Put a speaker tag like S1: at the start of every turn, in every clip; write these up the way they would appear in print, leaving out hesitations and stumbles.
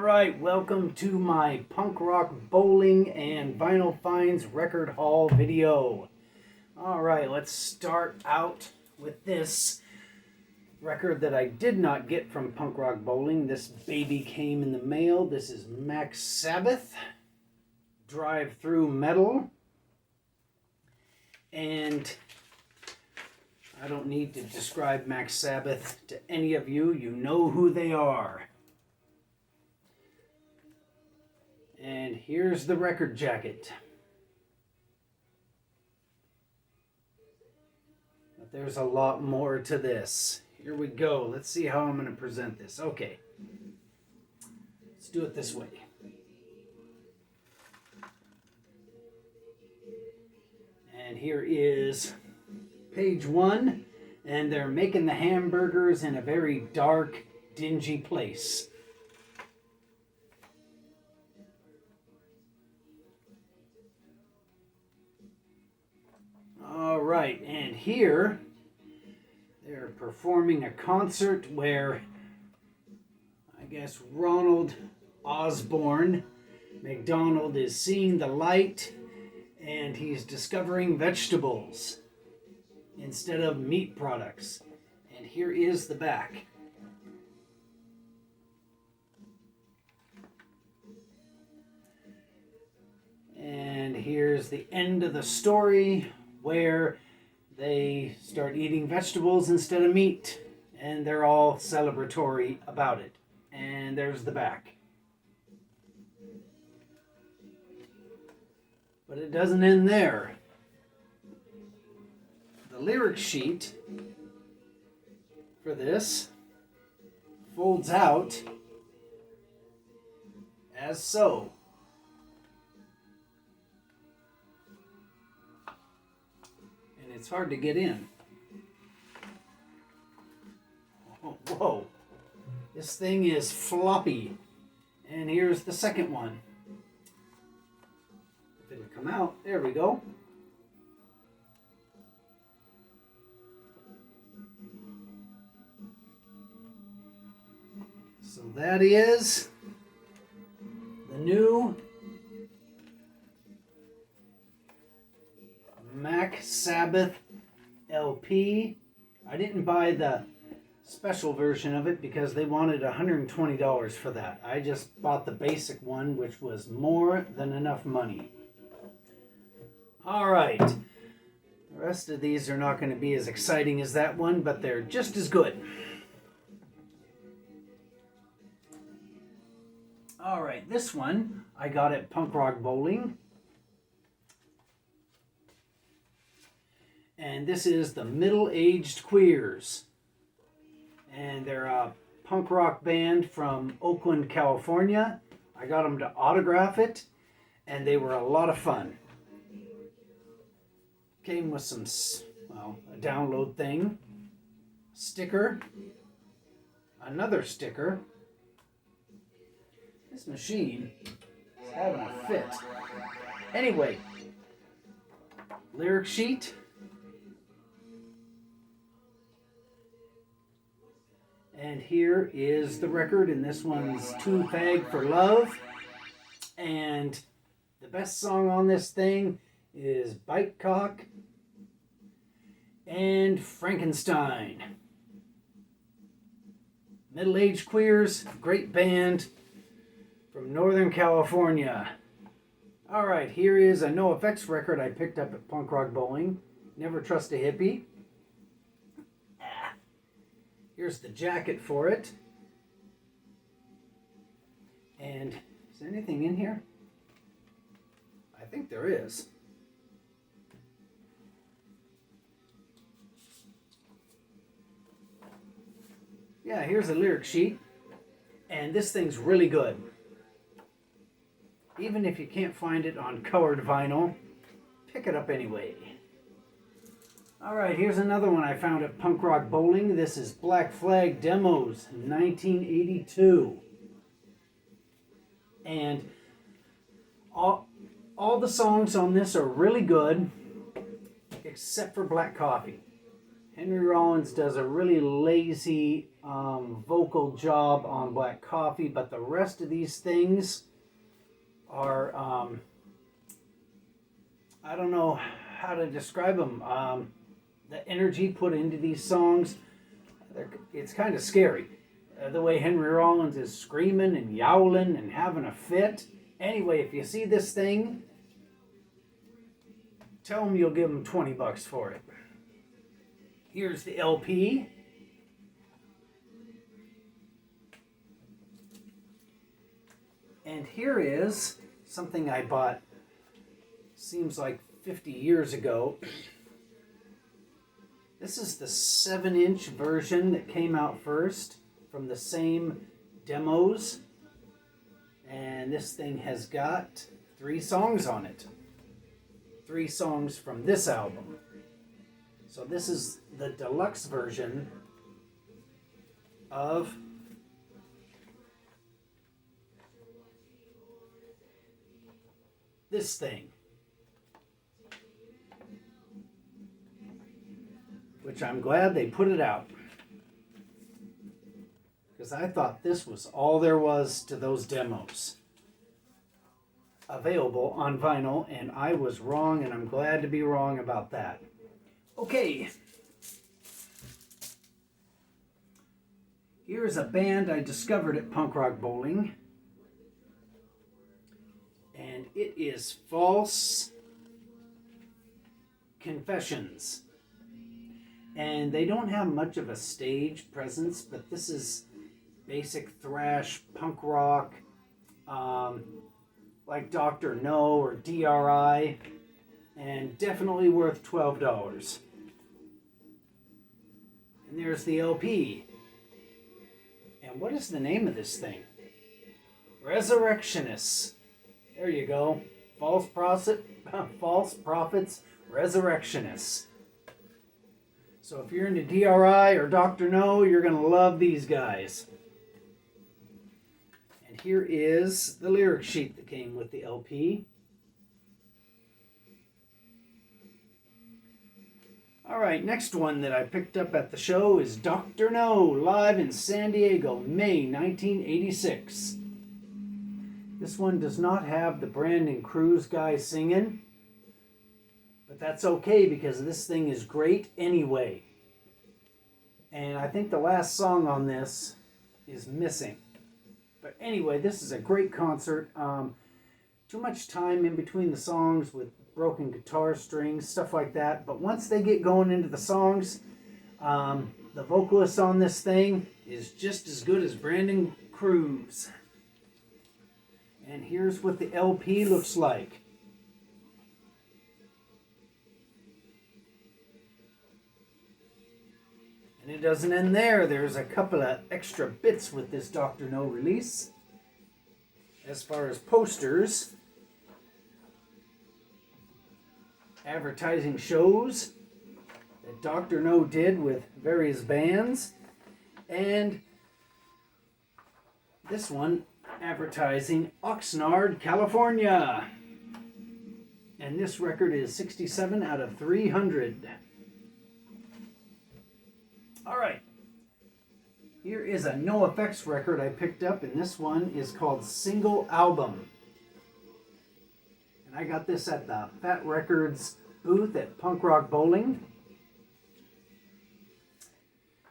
S1: Alright, welcome to my punk rock bowling and vinyl finds record haul video. Alright, let's start out with this record that I did not get from Punk Rock Bowling. This baby came in the mail. This is Sabbath, Drive Through Metal. And I don't need to describe Sabbath to any of you. You know who they are. And here's the record jacket. But there's a lot more to this. Here we go. Let's see how I'm going to present this. Okay. Let's do it this way. And here is page 1. And they're making the hamburgers in a very dark, dingy place. Alright, and here they're performing a concert where I guess Ronald Osborne McDonald is seeing the light and he's discovering vegetables instead of meat products. And here is the back. And here's the end of the story, where they start eating vegetables instead of meat, and they're all celebratory about it. And there's the back. But it doesn't end there. The lyric sheet for this folds out as so. It's hard to get in. Oh, whoa. This thing is floppy. And here's the second one. If it'll come out. There we go. So that is the new Sabbath LP. I didn't buy the special version of it because they wanted $120 for that. I just bought the basic one, which was more than enough money. Alright. The rest of these are not going to be as exciting as that one, but they're just as good. Alright, this one I got at Punk Rock Bowling. And this is the Middle-Aged Queers. And they're a punk rock band from Oakland, California. I got them to autograph it, and they were a lot of fun. Came with some, a download thing, sticker, another sticker. This machine is having a fit. Anyway, lyric sheet. And here is the record, and this one's Too Fag for Love. And the best song on this thing is Bite Cock and Frankenstein. Middle-Aged Queers, great band from Northern California. Alright, here is a NoFX record I picked up at Punk Rock Bowling. Never Trust a Hippie. Here's the jacket for it. And is there anything in here? I think there is. Yeah, here's a lyric sheet. And this thing's really good. Even if you can't find it on colored vinyl, pick it up anyway. Alright, here's another one I found at Punk Rock Bowling. This is Black Flag Demos, 1982. And all the songs on this are really good, except for Black Coffee. Henry Rollins does a really lazy vocal job on Black Coffee, but the rest of these things are, I don't know how to describe them. The energy put into these songs, it's kind of scary. The way Henry Rollins is screaming and yowling and having a fit. Anyway, if you see this thing, tell him you'll give him $20 for it. Here's the LP. And here is something I bought, seems like 50 years ago. This is the 7-inch version that came out first from the same demos. And this thing has got 3 songs on it. 3 songs from this album. So this is the deluxe version of this thing, which I'm glad they put it out, because I thought this was all there was to those demos available on vinyl, and I was wrong, and I'm glad to be wrong about that. Okay, here's a band I discovered at Punk Rock Bowling, and it is False Confessions. And they don't have much of a stage presence, but this is basic thrash, punk rock, like Dr. No or DRI, and definitely worth $12. And there's the LP. And what is the name of this thing? Resurrectionists. There you go. False Prophets, Resurrectionists. So if you're into DRI or Dr. No, you're going to love these guys. And here is the lyric sheet that came with the LP. Alright, next one that I picked up at the show is Dr. No, live in San Diego, May 1986. This one does not have the Brandon Cruz guy singing, but that's okay because this thing is great anyway. And I think the last song on this is missing. But anyway, this is a great concert. Too much time in between the songs with broken guitar strings, stuff like that. But once they get going into the songs, the vocalist on this thing is just as good as Brandon Cruz. And here's what the LP looks like. And it doesn't end there. There's a couple of extra bits with this Dr. No release. As far as posters, advertising shows that Dr. No did with various bands, and this one advertising Oxnard, California. And this record is 67 out of 300. Alright, here is a NoFX record I picked up, and this one is called Single Album. And I got this at the Fat Records booth at Punk Rock Bowling.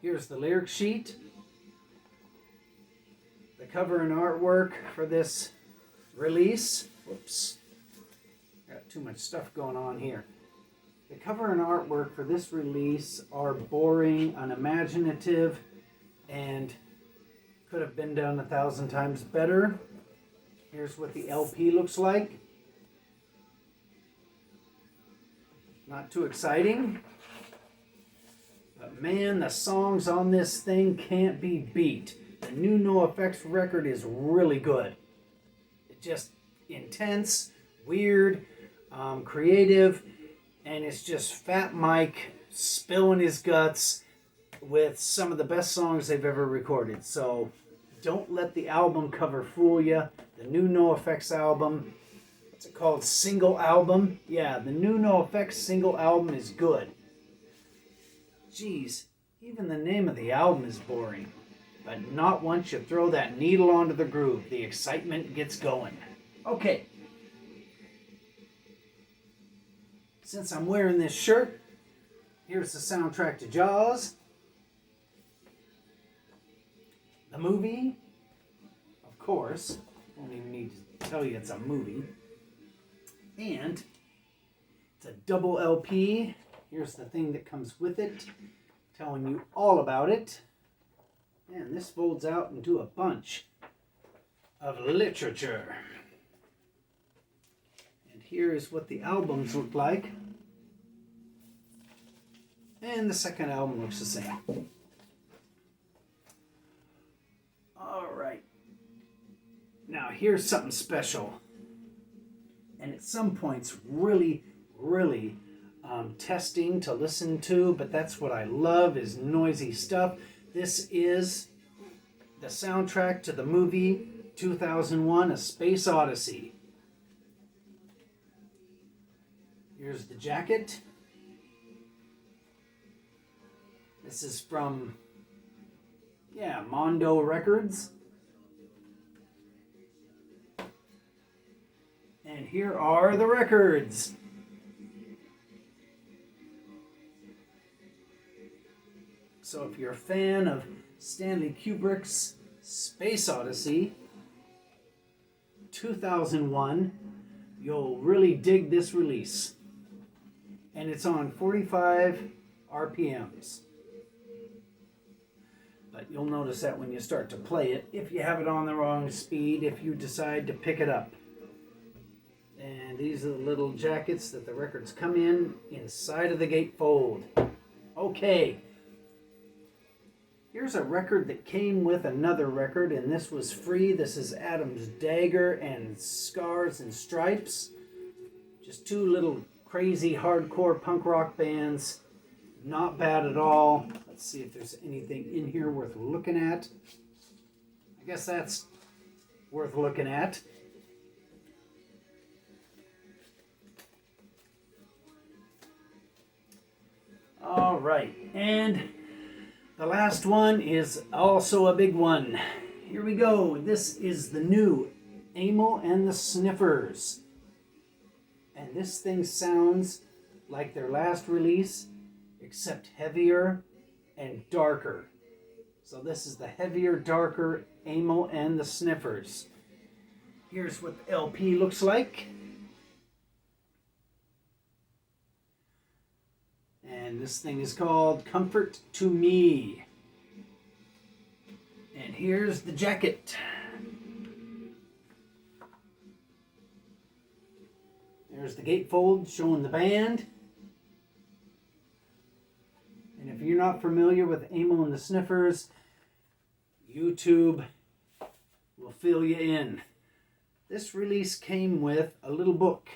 S1: Here's the lyric sheet. The cover and artwork for this release. Whoops. Got too much stuff going on here. The cover and artwork for this release are boring, unimaginative, and could have been done 1,000 times better. Here's what the LP looks like. Not too exciting. But man, the songs on this thing can't be beat. The new NoFX record is really good. It's just intense, weird, creative, and it's just Fat Mike spilling his guts with some of the best songs they've ever recorded. So don't let the album cover fool you. The new NoFX album, what's it called? Single Album? Yeah, the new NoFX single album is good. geez, even the name of the album is boring. But not once you throw that needle onto the groove. The excitement gets going. Okay. Since I'm wearing this shirt, here's the soundtrack to Jaws. The movie, of course. Don't even need to tell you it's a movie. And it's a double LP. Here's the thing that comes with it, telling you all about it. And this folds out into a bunch of literature. And here is what the albums look like. And the second album looks the same. All right. Now here's something special. And at some points really testing to listen to, but that's what I love is noisy stuff. This is the soundtrack to the movie 2001, A Space Odyssey. Here's the jacket. This is from, Mondo Records. And here are the records. So if you're a fan of Stanley Kubrick's Space Odyssey 2001, you'll really dig this release. And it's on 45 RPMs. But you'll notice that when you start to play it, if you have it on the wrong speed, if you decide to pick it up. And these are the little jackets that the records come in inside of the gatefold. Okay. Here's a record that came with another record, and this was free. This is Adam's Dagger and Scars and Stripes. Just two little crazy hardcore punk rock bands. Not bad at all. Let's see if there's anything in here worth looking at. I guess that's worth looking at. All right, and the last one is also a big one. Here we go. This is the new Amyl and the Sniffers. And this thing sounds like their last release, except heavier and darker. So this is the heavier, darker Amyl and the Sniffers. Here's what the LP looks like. And this thing is called Comfort to Me. And here's the jacket. There's the gatefold showing the band. And if you're not familiar with Amyl and the Sniffers, YouTube will fill you in. This release came with a little book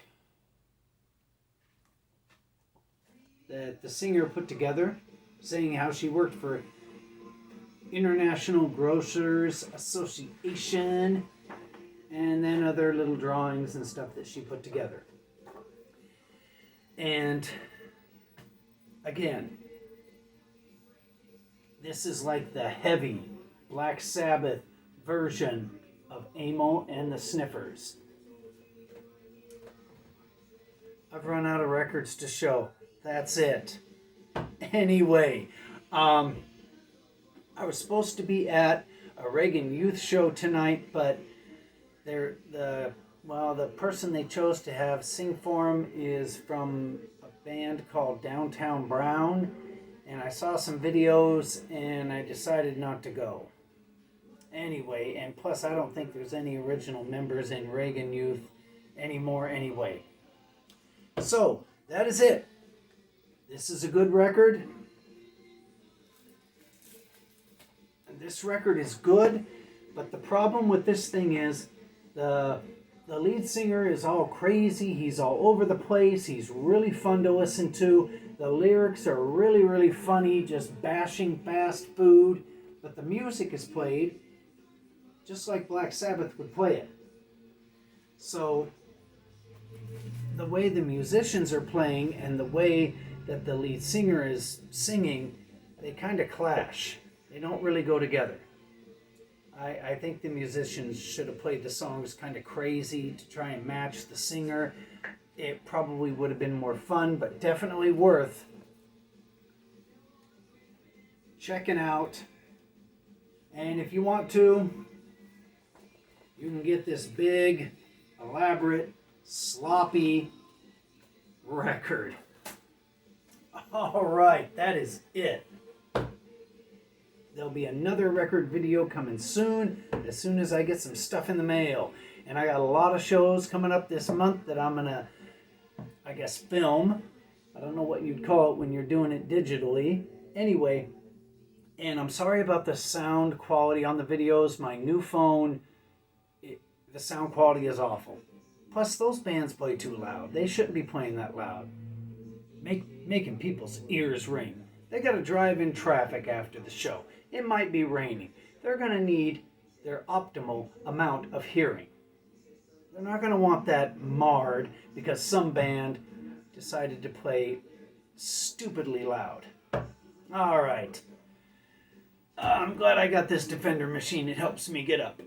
S1: that the singer put together, saying how she worked for International Grocers Association, and then other little drawings and stuff that she put together. And again, this is like the heavy Black Sabbath version of Amyl and the Sniffers. I've run out of records to show. That's it. Anyway, I was supposed to be at a Reagan Youth show tonight, but the person they chose to have sing for them is from a band called Downtown Brown, and I saw some videos and I decided not to go. Anyway, and plus I don't think there's any original members in Reagan Youth anymore anyway. So, that is it. This is a good record. This record is good, but the problem with this thing is the lead singer is all crazy. He's all over the place. He's really fun to listen to. The lyrics are really funny, just bashing fast food. But the music is played just like Black Sabbath would play it. So the way the musicians are playing and the way that the lead singer is singing they kind of clash. They don't really go together. I think the musicians should have played the songs kind of crazy to try and match the singer. It probably would have been more fun, but definitely worth checking out. And if you want to, you can get this big, elaborate, sloppy record. All right, that is it. There'll be another record video coming soon as I get some stuff in the mail. And I got a lot of shows coming up this month that I'm going to, I guess, film. I don't know what you'd call it when you're doing it digitally. Anyway, and I'm sorry about the sound quality on the videos. My new phone, the sound quality is awful. Plus, those bands play too loud. They shouldn't be playing that loud. Making people's ears ring. They got to drive in traffic after the show. It might be raining. They're going to need their optimal amount of hearing. They're not going to want that marred because some band decided to play stupidly loud. All right. I'm glad I got this Defender machine. It helps me get up.